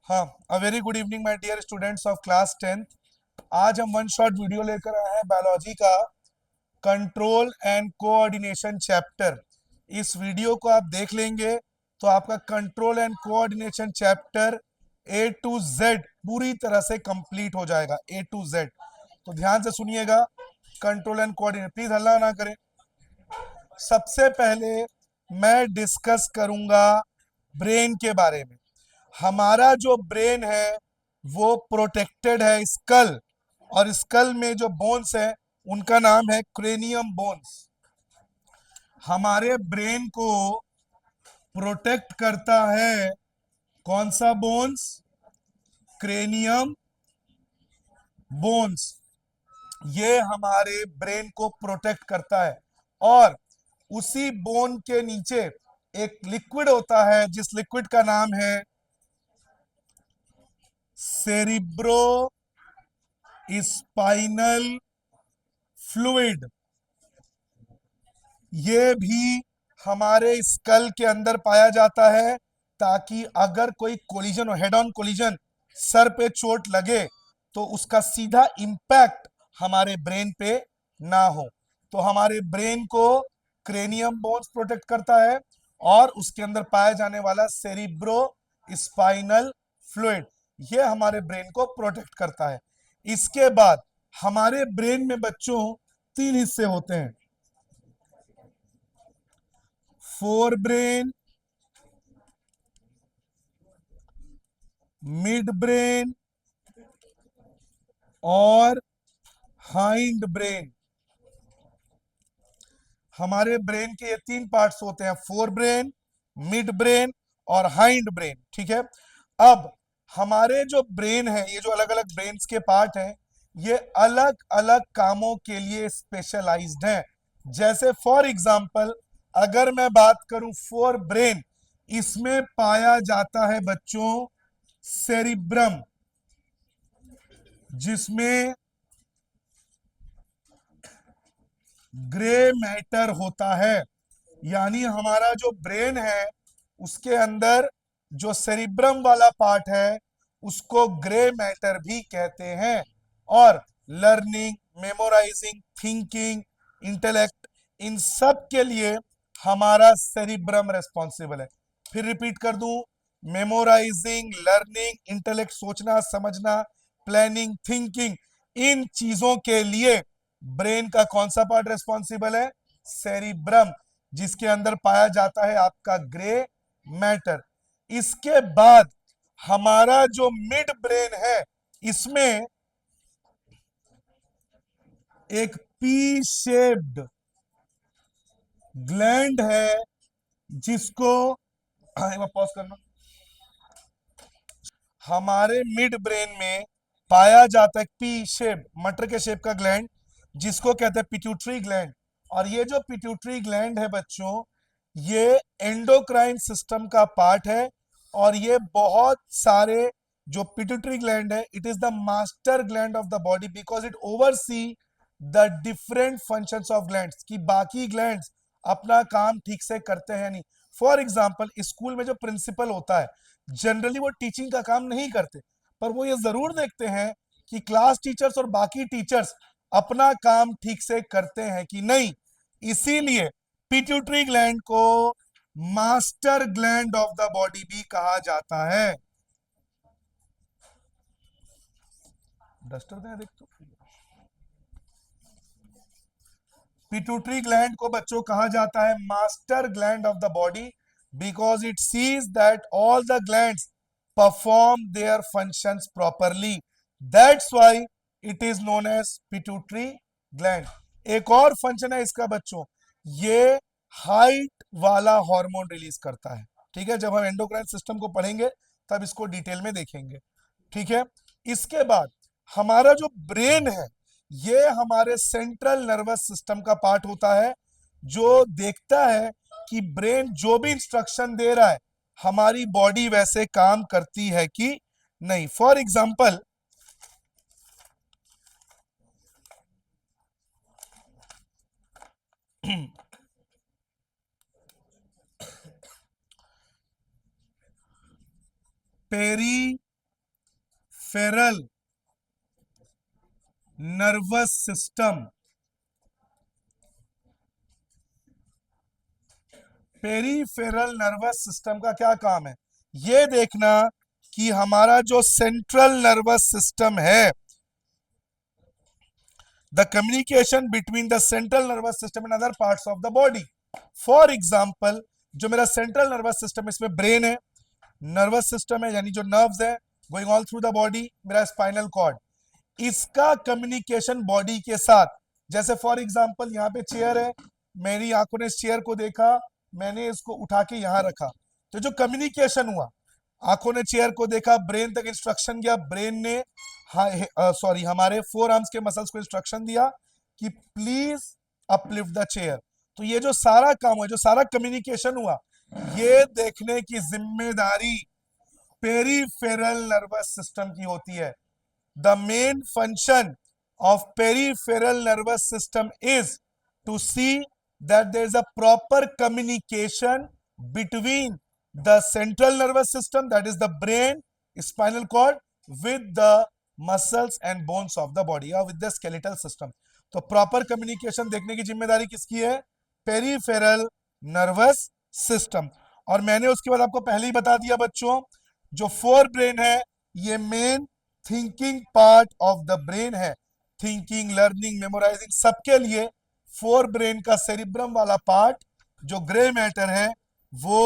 हाँ, a very good evening my dear students of class 10th। आज हम one shot video लेकर आए हैं बायोलॉजी का कंट्रोल एंड कोऑर्डिनेशन चैप्टर। इस वीडियो को आप देख लेंगे तो आपका control and coordination chapter A to Z पूरी तरह से कंप्लीट हो जाएगा। ए टू जेड, तो ध्यान से सुनिएगा। कंट्रोल एंड कोऑर्डिनेशन, प्लीज हल्ला ना करें। सबसे पहले मैं डिस्कस करूंगा ब्रेन के बारे में। हमारा जो ब्रेन है वो प्रोटेक्टेड है स्कल, और स्कल में जो बोन्स है उनका नाम है क्रेनियम बोन्स। हमारे ब्रेन को प्रोटेक्ट करता है कौन सा बोन्स? Cranium bones. ये हमारे ब्रेन को प्रोटेक्ट करता है। और उसी बोन के नीचे एक लिक्विड होता है जिस लिक्विड का नाम है सेरिब्रो स्पाइनल फ्लूइड। ये भी हमारे स्कल के अंदर पाया जाता है, ताकि अगर कोई कोलिजन हो, हेड ऑन कोलिजन, सर पे चोट लगे तो उसका सीधा इंपैक्ट हमारे ब्रेन पे ना हो। तो हमारे ब्रेन को क्रेनियम बोन्स प्रोटेक्ट करता है और उसके अंदर पाया जाने वाला सेरिब्रो स्पाइनल फ्लूइड, ये हमारे ब्रेन को प्रोटेक्ट करता है। इसके बाद हमारे ब्रेन में बच्चों तीन हिस्से होते हैं: फोर ब्रेन, मिड ब्रेन और हाइंड ब्रेन। हमारे ब्रेन के ये तीन पार्ट्स होते हैं: फोर ब्रेन, मिड ब्रेन और हाइंड ब्रेन। ठीक है। अब हमारे जो ब्रेन है, ये जो अलग अलग ब्रेन्स के पार्ट हैं, ये अलग अलग कामों के लिए स्पेशलाइज्ड हैं। जैसे फॉर एग्जांपल अगर मैं बात करूं फोर ब्रेन, इसमें पाया जाता है बच्चों सेरिब्रम, जिसमें ग्रे मैटर होता है। यानी हमारा जो ब्रेन है उसके अंदर जो सेरिब्रम वाला पार्ट है उसको ग्रे मैटर भी कहते हैं। और लर्निंग, मेमोराइजिंग, थिंकिंग, इंटेलेक्ट, इन सब के लिए हमारा सेरिब्रम रेस्पॉन्सिबल है। फिर रिपीट कर दूं: मेमोराइजिंग, लर्निंग, इंटेलेक्ट, सोचना समझना, प्लानिंग, थिंकिंग, इन चीजों के लिए ब्रेन का कौन सा पार्ट रेस्पॉन्सिबल है? सेरिब्रम, जिसके अंदर पाया जाता है आपका ग्रे मैटर। इसके बाद हमारा जो मिड ब्रेन है, इसमें एक पी शेप्ड ग्लैंड है जिसको एक बार पॉज करना। हमारे मिड ब्रेन में पाया जाता है पी शेप, मटर के शेप का ग्लैंड, जिसको कहते हैं पिट्यूटरी ग्लैंड। और ये जो पिट्यूटरी ग्लैंड है बच्चों, ये एंडोक्राइन सिस्टम का पार्ट है। और ये बहुत सारे जो पिट्यूटरी ग्लैंड है, it is the master gland of the body because it oversee the different functions of glands, कि बाकी ग्लैंड्स अपना काम ठीक से करते हैं नहीं। फॉर एग्जाम्पल स्कूल में जो प्रिंसिपल होता है, जनरली वो टीचिंग का काम नहीं करते, पर वो ये जरूर देखते हैं कि क्लास टीचर्स और बाकी टीचर्स अपना काम ठीक से करते हैं कि नहीं। इसीलिए पिट्यूटरी ग्लैंड को master gland of the body भी कहा जाता है। डस्टर दें देख तो। पिट्यूटरी ग्लैंड को बच्चों कहा जाता है master gland of the body because it sees that all the glands perform their functions properly. That's why it is known as pituitary gland. एक और फंक्शन है इसका बच्चों, ये हाइट वाला हार्मोन रिलीज करता है। ठीक है, जब हम एंडोक्राइन सिस्टम को पढ़ेंगे तब इसको डिटेल में देखेंगे। ठीक है। इसके बाद हमारा जो ब्रेन है, ये हमारे सेंट्रल नर्वस सिस्टम का पार्ट होता है, जो देखता है कि ब्रेन जो भी इंस्ट्रक्शन दे रहा है हमारी बॉडी वैसे काम करती है कि नहीं। For example peri peripheral nervous system, peripheral nervous system का क्या काम है? ये देखना कि हमारा जो सेंट्रल नर्वस सिस्टम है, the communication between the central nervous system and other parts of the body. For example, जो मेरा सेंट्रल नर्वस सिस्टम है, इसमें ब्रेन है, नर्वस सिस्टम है यानी जो नर्व्स है going all through the body, मेरा स्पाइनल कॉर्ड, इसका कम्युनिकेशन बॉडी के साथ, जैसे फॉर एग्जांपल यहाँ पे चेयर है, मेरी आंखों ने इस चेयर को देखा, मैंने इसको उठा के यहाँ रखा, तो जो कम्युनिकेशन हुआ, आंखों ने चेयर को देखा, ब्रेन तक इंस्ट्रक्शन गया, ब्रेन ने सॉरी हमारे फोर आर्म्स के मसल्स को इंस्ट्रक्शन दिया कि प्लीज अपलिफ्ट द चेयर। तो ये जो सारा काम हुआ, जो सारा कम्युनिकेशन हुआ, ये देखने की जिम्मेदारी पेरीफेरल नर्वस सिस्टम की होती है। The main function of peripheral nervous system is to see that there is a proper communication between the central nervous system, that is the brain, spinal cord, with the muscles and bones of the body or with the skeletal system. तो proper communication देखने की जिम्मेदारी किसकी है? Peripheral nervous system. और मैंने उसके बाद आपको पहले ही बता दिया बच्चों, जो फोर ब्रेन है ये main thinking part of the brain है, थिंकिंग, लर्निंग, मेमोराइजिंग, सबके लिए फोर ब्रेन का सेरिब्रम वाला पार्ट जो ग्रे मैटर है वो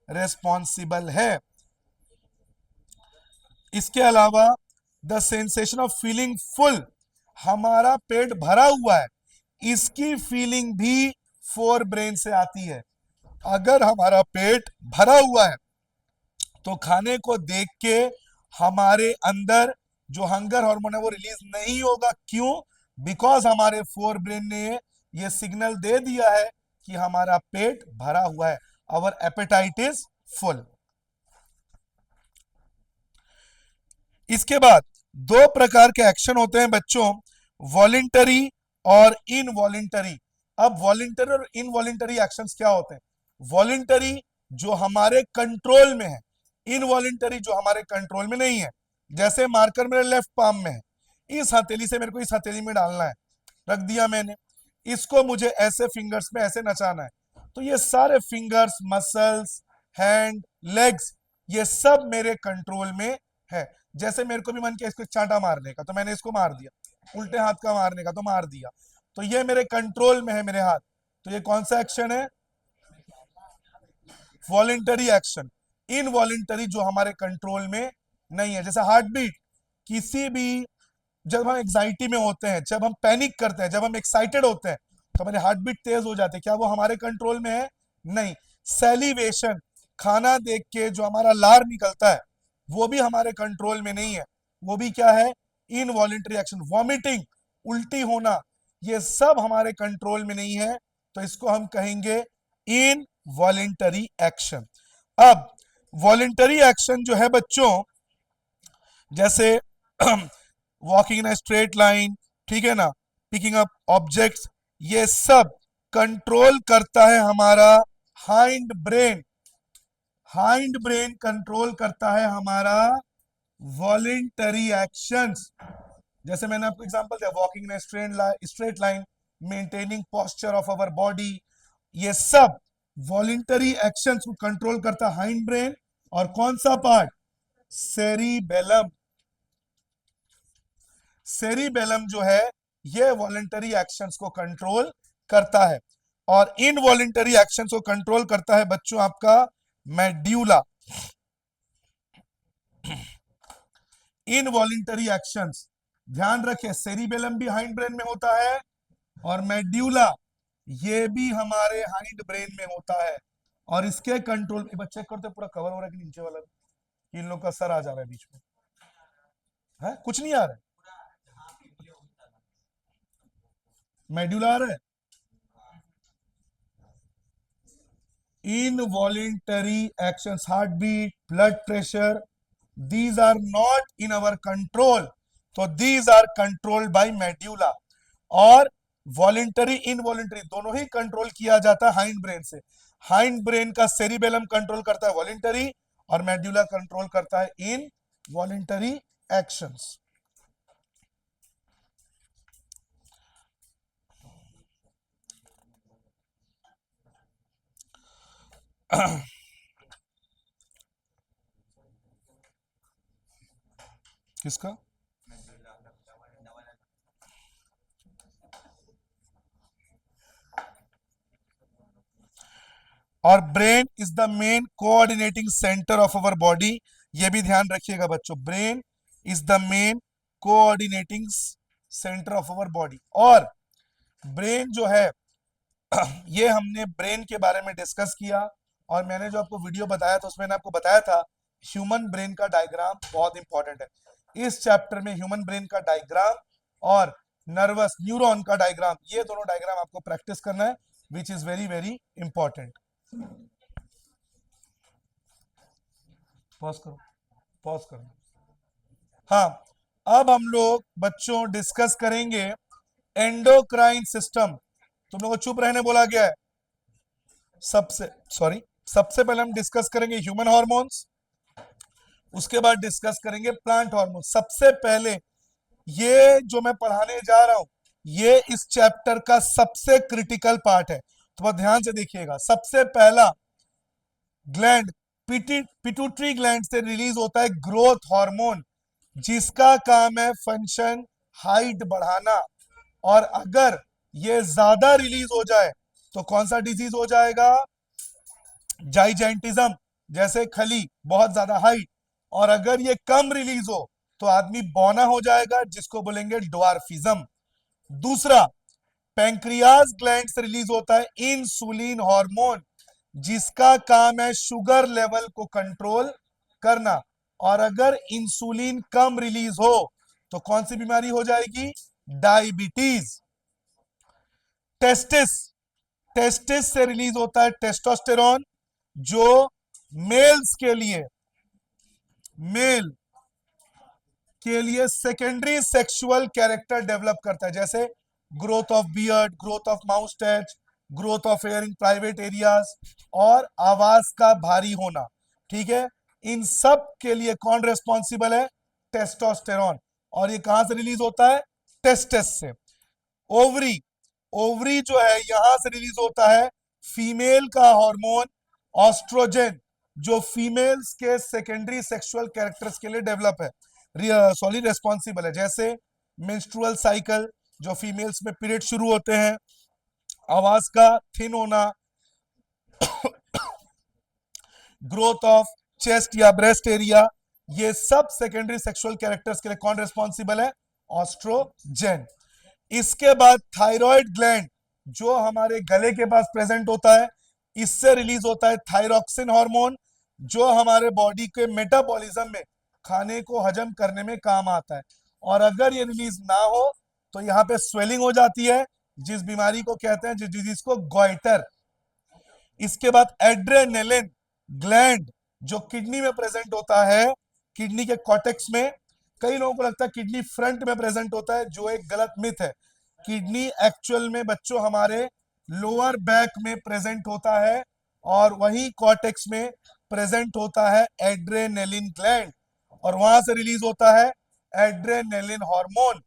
रेस्पॉन्सिबल है। इसके अलावा the sensation of feeling full, हमारा पेट भरा हुआ है, इसकी फीलिंग भी फोर ब्रेन से आती है। अगर हमारा पेट भरा हुआ है तो खाने को देख के हमारे अंदर जो हंगर हार्मोन है वो रिलीज नहीं होगा। क्यों? बिकॉज हमारे फोर ब्रेन ने ये सिग्नल दे दिया है कि हमारा पेट भरा हुआ है, आवर एपेटाइट इज फुल। इसके बाद दो प्रकार के एक्शन होते हैं बच्चों, वॉलेंटरी और इनवॉलेंटरी। अब वॉलेंटरी और इनवॉलेंटरी एक्शंस क्या होते हैं? वॉलेंटरी जो हमारे कंट्रोल में है, इनवॉलेंटरी जो हमारे कंट्रोल में नहीं है। जैसे मार्कर मेरे लेफ्ट पाम में है, इस हथेली से मेरे को इस हथेली में डालना है, रख दिया मैंने, इसको मुझे ऐसे फिंगर्स में ऐसे नचाना है, तो ये सारे फिंगर्स, मसल्स, हैंड, लेग्स, ये सब मेरे कंट्रोल में है। जैसे मेरे को भी मन किया इसको चांटा मारने का, तो मैंने इसको मार दिया, उल्टे हाथ का मारने का तो मार दिया, तो ये मेरे कंट्रोल में है मेरे हाथ। तो ये कौन सा एक्शन है? Voluntary action. इनवॉलेंटरी जो हमारे कंट्रोल में नहीं है, जैसे हार्ट बीट, किसी भी, जब हम एंजाइटी में होते हैं, जब हम पैनिक करते हैं, जब हम एक्साइटेड होते हैं, तो हमारे हार्ट बीट तेज हो जाते हैं, क्या वो हमारे कंट्रोल में है? नहीं। सैलिवेशन, खाना देख के जो हमारा लार निकलता है वो भी हमारे कंट्रोल में नहीं है, वो भी क्या है? Involuntary action. वॉमिटिंग, उल्टी होना, ये सब हमारे कंट्रोल में नहीं है, तो इसको हम कहेंगे इनवॉलेंटरी एक्शन। अब वॉलेंटरी एक्शन जो है बच्चों, जैसे walking in a straight line, ठीक है ना, पिकिंग अप ऑब्जेक्ट्स, ये सब कंट्रोल करता है हमारा hind brain. Hind brain control करता है हमारा वॉलेंटरी एक्शंस। जैसे मैंने आपको एग्जांपल दिया, walking in straight line, maintaining posture of our body, ये सब वॉलेंटरी एक्शंस को कंट्रोल करता है हाइंड ब्रेन। और कौन सा पार्ट? सेरिबेलम। सेरिबेलम जो है ये वॉलेंटरी एक्शंस को कंट्रोल करता है। और इनवॉलेंटरी एक्शंस को कंट्रोल करता है बच्चों आपका मेड्यूला। इनवॉलेंटरी एक्शंस ध्यान रखें, सेरिबेलम भी हाइंड ब्रेन में होता है और मेड्यूला ये भी हमारे हाइंड ब्रेन में होता है। और इसके कंट्रोल, एक बार चेक करते पूरा कवर हो रहा है कि नीचे वाला, इन लोग का सर आ जा रहा है बीच में, है कुछ नहीं आ रहा है, मेड्यूला आ रहा है। Involuntary actions, heartbeat, blood pressure, these are not in our control, so these are controlled by medulla। और वॉलेंटरी इनवॉलेंटरी दोनों ही कंट्रोल किया जाता है हाइंड ब्रेन से। हाइंड ब्रेन का सेरिबेलम कंट्रोल करता है वॉलेंटरी और मेड्यूला कंट्रोल करता है इनवॉलेंटरी actions. किसका? और brain is the main coordinating centre of our body. ये भी ध्यान रखिएगा बच्चों, brain is the main coordinating centre of our body. और ब्रेन जो है ये हमने ब्रेन के बारे में डिस्कस किया. और मैंने जो आपको वीडियो बताया था उसमें मैंने आपको बताया था ह्यूमन ब्रेन का डायग्राम बहुत इंपॉर्टेंट है. इस चैप्टर में ह्यूमन ब्रेन का डायग्राम और नर्वस न्यूरॉन का डायग्राम, ये दोनों डायग्राम आपको प्रैक्टिस करना है, which is very very important. Pause करो, पॉज करो. हाँ, अब हम लोग बच्चों डिस्कस करेंगे एंडोक्राइन सिस्टम. तुम लोगों को चुप रहने बोला गया है. सबसे पहले हम डिस्कस करेंगे ह्यूमन हार्मोन्स, उसके बाद डिस्कस करेंगे प्लांट हार्मोन. सबसे पहले ये जो मैं पढ़ाने जा रहा हूं ये इस चैप्टर का सबसे क्रिटिकल पार्ट है, तो बहुत ध्यान से देखिएगा. सबसे पहला ग्लैंड पिट्यूटरी ग्लैंड से रिलीज होता है ग्रोथ हार्मोन, जिसका काम है फंक्शन हाइट बढ़ाना. और अगर ये ज्यादा रिलीज हो जाए तो कौन सा डिजीज हो जाएगा? जाइजेंटिज्म, जैसे खली, बहुत ज्यादा हाइट. और अगर ये कम रिलीज हो तो आदमी बौना हो जाएगा, जिसको बोलेंगे ड्वार्फिज्म. दूसरा, पैंक्रियाज ग्लैंड से रिलीज होता है इंसुलिन हार्मोन, जिसका काम है शुगर लेवल को कंट्रोल करना. और अगर इंसुलिन कम रिलीज हो तो कौन सी बीमारी हो जाएगी? डायबिटीज. टेस्टिस, टेस्टिस से रिलीज होता है टेस्टोस्टेरॉन, जो मेल्स के लिए, मेल के लिए सेकेंडरी सेक्सुअल कैरेक्टर डेवलप करता है, जैसे growth of beard, growth of moustache, growth of hair in private areas और आवाज का भारी होना. ठीक है, इन सब के लिए कौन रेस्पॉन्सिबल है? टेस्टोस्टेरॉन. और ये कहां से रिलीज होता है? टेस्टिस से. ओवरी, ओवरी जो है यहां से रिलीज होता है फीमेल का हार्मोन ऑस्ट्रोजन, जो फीमेल्स के सेकेंडरी सेक्सुअल कैरेक्टर्स के लिए डेवलप है, सॉरी रेस्पॉन्सिबल है. जैसे मेंस्ट्रुअल साइकिल, जो फीमेल्स में पीरियड शुरू होते हैं, आवाज का थिन होना, ग्रोथ ऑफ चेस्ट या ब्रेस्ट एरिया, ये सब सेकेंडरी सेक्सुअल कैरेक्टर्स के लिए कौन रेस्पॉन्सिबल है? ऑस्ट्रोजन. इसके बाद थायराइड ग्लैंड, जो हमारे गले के पास प्रेजेंट होता है, इससे रिलीज होता है थायरॉक्सिन हार्मोन, जो हमारे बॉडी के मेटाबॉलिज्म में खाने को हजम करने में काम आता है. और अगर ये रिलीज ना हो तो यहाँ पे स्वेलिंग हो जाती है, जिस बीमारी को कहते हैं, जिस डिजीज को गॉइटर. इसके बाद एड्रेनलिन ग्लैंड, जो किडनी में प्रेजेंट होता है, किडनी के कॉर्टेक्स में. कई लोगों को लगता है किडनी फ्रंट में प्रेजेंट होता है, जो एक गलत मिथ है. किडनी एक्चुअल में बच्चों हमारे लोअर बैक में प्रेजेंट होता है, और वही कॉर्टेक्स में प्रेजेंट होता है एड्रेनलिन ग्लैंड. और वहां से रिलीज होता है एड्रेनलिन हार्मोन,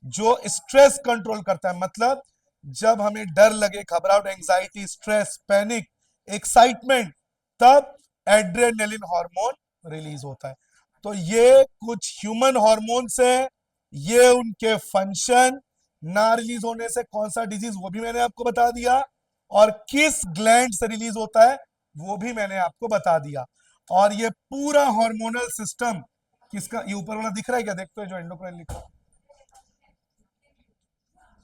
जो स्ट्रेस कंट्रोल करता है. मतलब जब हमें डर लगे, घबराहट, एंजाइटी, स्ट्रेस, पैनिक, एक्साइटमेंट, तब एड्रेनलिन हार्मोन रिलीज होता है. तो ये कुछ ह्यूमन हार्मोन्स हैं, ये उनके फंक्शन. ना रिलीज होने से कौन सा डिजीज, वो भी मैंने आपको बता दिया. और किस ग्लैंड से रिलीज होता है, वो भी मैंने आपको बता दिया. और ये पूरा हार्मोनल सिस्टम किसका, ये ऊपर वाला दिख रहा है क्या? देखते हैं जो एंडोक्राइन लिखा,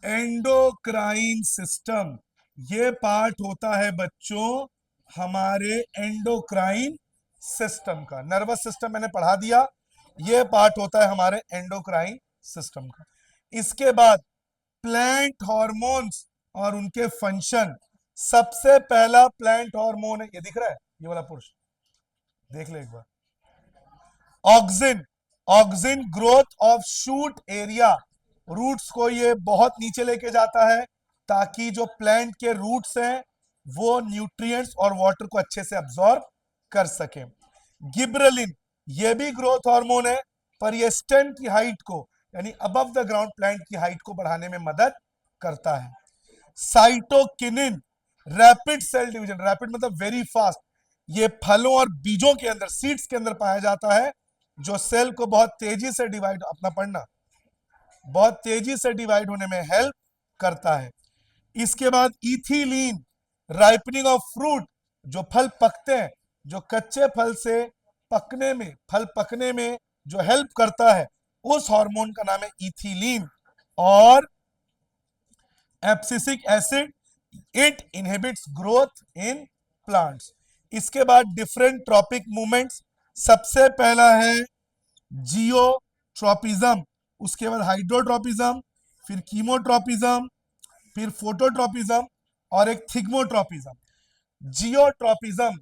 एंडोक्राइन सिस्टम, ये पार्ट होता है बच्चों हमारे एंडोक्राइन सिस्टम का. नर्वस सिस्टम मैंने पढ़ा दिया, ये पार्ट होता है हमारे एंडोक्राइन सिस्टम का. इसके बाद प्लांट हॉर्मोन्स और उनके फंक्शन. सबसे पहला प्लांट हार्मोन है, ये दिख रहा है, ये वाला पुरुष, देख ले एक बार. Auxin, auxin growth of shoot area, roots को ये बहुत नीचे लेके जाता है, ताकि जो प्लांट के रूट्स हैं वो न्यूट्रिएंट्स और वाटर को अच्छे से अब्सॉर्ब कर सके. गिबरेलिन, ये भी ग्रोथ हार्मोन है, पर ये स्टेम की हाइट को यानी अबव द ग्राउंड प्लांट की हाइट को बढ़ाने में मदद करता है। Cytokinin rapid cell division, rapid मतलब वेरी फास्ट, ये फलों और बीजों के अंदर, सीड्स के अंदर पाया जाता है, जो सेल को बहुत तेजी से डिवाइड, अपना पढ़ना, बहुत तेजी से डिवाइड होने में हेल्प करता है। इसके बाद इथिलीन राइपनिंग ऑफ फ्रूट, जो फल पकते हैं, जो कच्चे फल से पकने में, फल पकने में जो हेल्प करता है, उस हार्मोन का नाम है इथिलीन। और abscisic acid, it inhibits growth in plants. इसके बाद डिफरेंट ट्रॉपिक मूवमेंट्स, सबसे पहला है जियोट्रोपिज्म, उसके बाद हाइड्रोट्रोपिज्म, फिर कीमोट्रोपिज्म, फिर फोटोट्रोपिज्म और एक थिग्मोट्रोपिज्म। जियोट्रोपिज्म,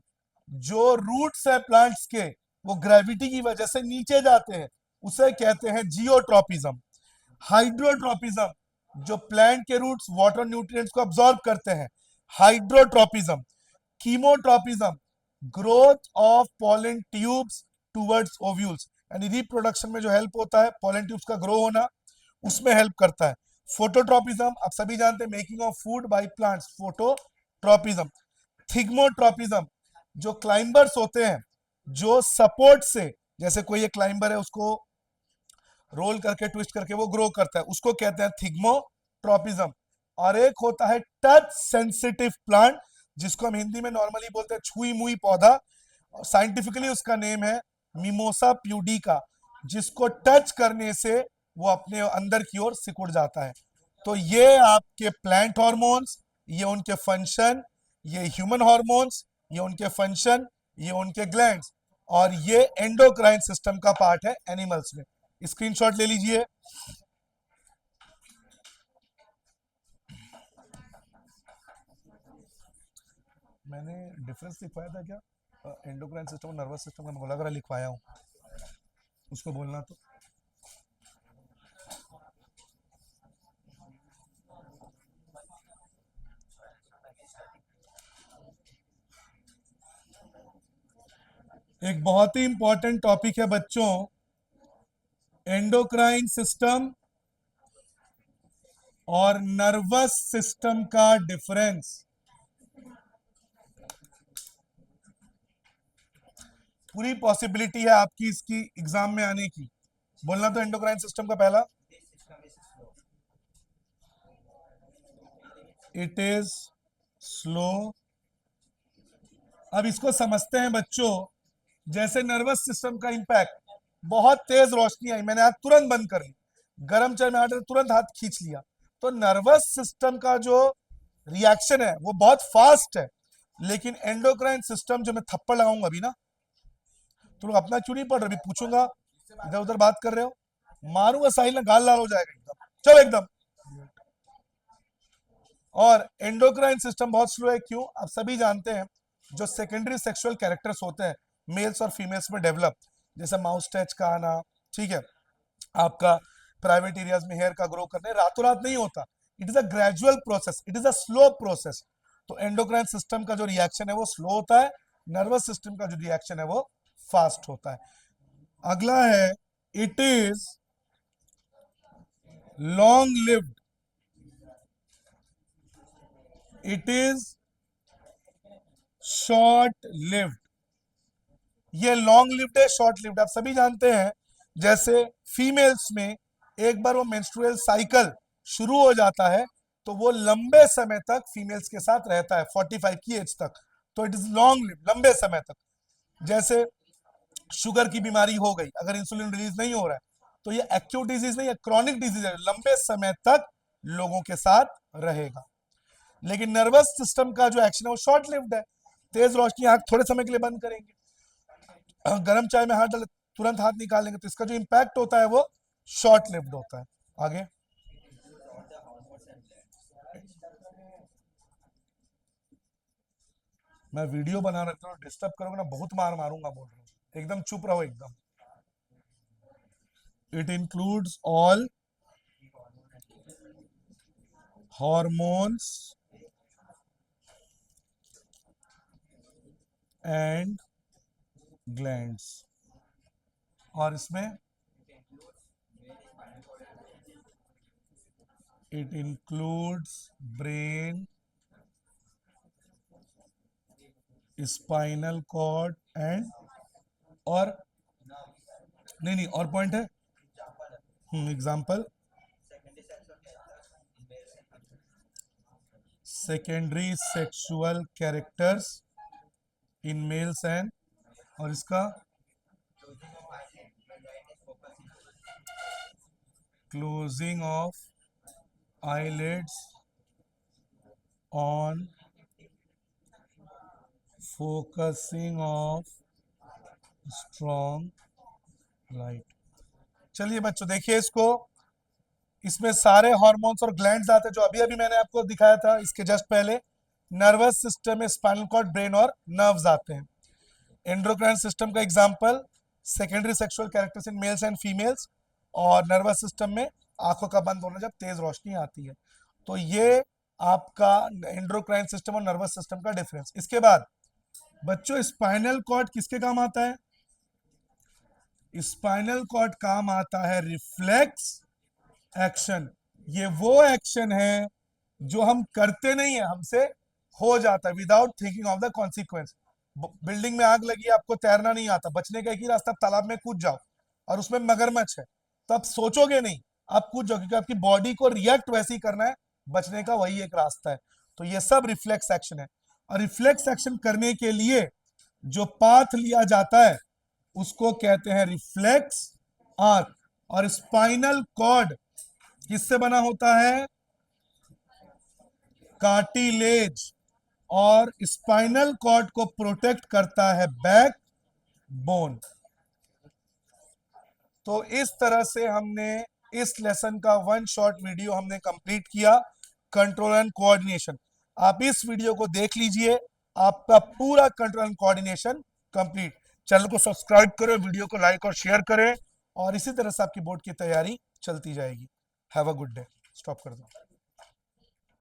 जो रूट्स है प्लांट्स के, वो ग्रेविटी की वजह से नीचे जाते हैं, उसे कहते हैं जियोट्रोपिज्म। हाइड्रोट्रोपिज्म, जो प्लांट के रूट्स वाटर न्यूट्रिएंट्स को अब्सॉर्ब करते हैं, hydrotropism. Chemotropism, growth of pollen tubes towards ovules, यानी रिप्रोडक्शन में जो हेल्प होता है, पॉलन ट्यूब्स का ग्रो होना, उसमें हेल्प करता है। फोटोट्रोपिज्म, आप सभी जानते हैं, making of food by plants, phototropism. Thigmotropism, जो क्लाइंबर्स होते हैं, जो सपोर्ट से, जैसे कोई एक क्लाइंबर है, उसको रोल करके ट्विस्ट करके वो ग्रो करता है, उसको कहते हैं थिग्मोट्रोपिज्म। और एक होता है टच सेंसिटिव प्लांट, जिसको हम हिंदी में नॉर्मली बोलते हैं छुई मुई पौधा, साइंटिफिकली उसका नेम है मिमोसा प्यूडिका, जिसको टच करने से वो अपने अंदर की ओर सिकुड़ जाता है। तो ये आपके प्लांट हार्मोन्स, ये उनके फंक्शन, ये ह्यूमन हार्मोन्स, ये उनके फंक्शन, ये उनके ग्लैंड्स, और ये एंडोक्राइन सिस्टम का पार्ट है एनिमल्स में। स्क्रीनशॉट ले लीजिए। मैंने डिफरेंस लिखवाया था क्या एंडोक्राइन सिस्टम और नर्वस सिस्टम का? बोला कर लिखवाया हूँ, उसको बोलना। तो एक बहुत ही इंपॉर्टेंट टॉपिक है बच्चों, एंडोक्राइन सिस्टम और नर्वस सिस्टम का डिफरेंस। पूरी पॉसिबिलिटी है आपकी इसकी एग्जाम में आने की। बोलना तो एंडोक्राइन सिस्टम का पहला, इट इज स्लो। अब इसको समझते हैं बच्चों। जैसे नर्वस सिस्टम का इंपैक्ट, बहुत तेज रोशनी आई, मैंने हाथ तुरंत बंद कर ली, गर्म चाय में हाथ तुरंत हाथ खींच लिया, तो नर्वस सिस्टम का जो रिएक्शन है वो बहुत फास्ट है। लेकिन एंडोक्राइन सिस्टम, जो मैं थप्पड़ लगाऊंगा अभी ना, तुम लोग अपना क्यों नहीं पढ़ रहे? अभी पूछूंगा, इधर उधर बात कर रहे हो, मारूंगा साहिल ना, गाल लाल हो जाएगा एकदम, चलो एकदम। और एंडोक्राइन सिस्टम बहुत स्लो है, क्यों? आप सभी जानते हैं, जो सेकेंडरी सेक्सुअल कैरेक्टर्स होते हैं मेल्स और फीमेल्स में डेवलप, जैसे माउस टच का आना, ठीक है, आपका प्राइवेट एरियाज में हेयर का ग्रो करने, रातों रात नहीं होता, it is a gradual process, it is a slow process. तो एंडोक्राइन सिस्टम का जो रिएक्शन है वो स्लो होता है, नर्वस सिस्टम का जो रिएक्शन है वो फास्ट होता है। अगला है, it is long lived, it is short lived. ये लॉन्ग लिव्ड है, शॉर्ट लिव्ड, आप सभी जानते हैं। जैसे फीमेल्स में एक बार वो मेंस्ट्रुअल साइकिल शुरू हो जाता है, तो वो लंबे समय तक फीमेल्स के साथ रहता है, 45 की एज तक, तो इट इज लॉन्ग लिव्ड, लंबे समय तक। जैसे शुगर की बीमारी हो गई, अगर इंसुलिन रिलीज नहीं हो रहा है, तो ये एक्यूट डिजीज नहीं है, क्रॉनिक डिजीज है, लंबे समय तक लोगों के साथ रहेगा। लेकिन नर्वस सिस्टम का जो एक्शन है वो शॉर्ट लिव्ड है, तेज रोशनी आंख थोड़े समय के लिए बंद करेंगे, गर्म चाय में हाथ डाले तुरंत हाथ निकालेंगे, तो इसका जो इंपैक्ट होता है वो शॉर्ट लिव्ड होता है। आगे, मैं वीडियो बना रहा हूँ, डिस्टर्ब करोगे ना बहुत मार मारूंगा, बोल रहा हूँ, एकदम चुप रहो एकदम। It includes all hormones and glands, और इसमें it includes brain, spinal cord and और नहीं और पॉइंट है example secondary sexual characters in males and और इसका closing of eyelids on focusing of strong light। चलिए बच्चों देखिए इसको, इसमें सारे हार्मोन्स और ग्लैंड्स आते हैं जो अभी अभी मैंने आपको दिखाया था इसके जस्ट पहले। नर्वस सिस्टम में स्पाइनल कॉर्ड, ब्रेन और नर्व्स आते हैं। एंडोक्राइन सिस्टम का example secondary sexual characters in males and females, और नर्वस सिस्टम में आंखों का बंद होना जब तेज रोशनी आती है। तो ये आपका एंडोक्राइन सिस्टम और नर्वस सिस्टम का डिफरेंस। इसके बाद बच्चों स्पाइनल कॉर्ड किसके काम आता है? स्पाइनल कॉर्ड काम आता है रिफ्लेक्स एक्शन। ये वो एक्शन है जो हम करते नहीं है, हमसे हो जाता है without thinking of the consequence. Building में आग लगी, आपको तैरना नहीं आता, बचने का एक ही रास्ता, तालाब में कूद जाओ, और उसमें मगरमच्छ है तो आप सोचोगे नहीं, आप कूद जाओ, क्योंकि आपकी बॉडी को रिएक्ट वैसे ही करना है, बचने का वही एक रास्ता है। तो ये सब रिफ्लेक्स एक्शन है। और रिफ्लेक्स एक्शन करने के लिए जो पाथ लिया जाता है उसको कहते हैं रिफ्लेक्स आर्क। और स्पाइनल कॉर्ड किससे बना होता है? कार्टिलेज। और स्पाइनल कॉर्ड को प्रोटेक्ट करता है बैक बोन। तो इस तरह से हमने इस लेसन का वन शॉट वीडियो हमने कंप्लीट किया, कंट्रोल एंड कोऑर्डिनेशन। आप इस वीडियो को देख लीजिए, आपका पूरा control and coordination complete. Channel को सब्सक्राइब करें, वीडियो को लाइक और शेयर करें, और इसी तरह से आपकी बोर्ड की तैयारी चलती जाएगी। Have a good day. Stop कर दो।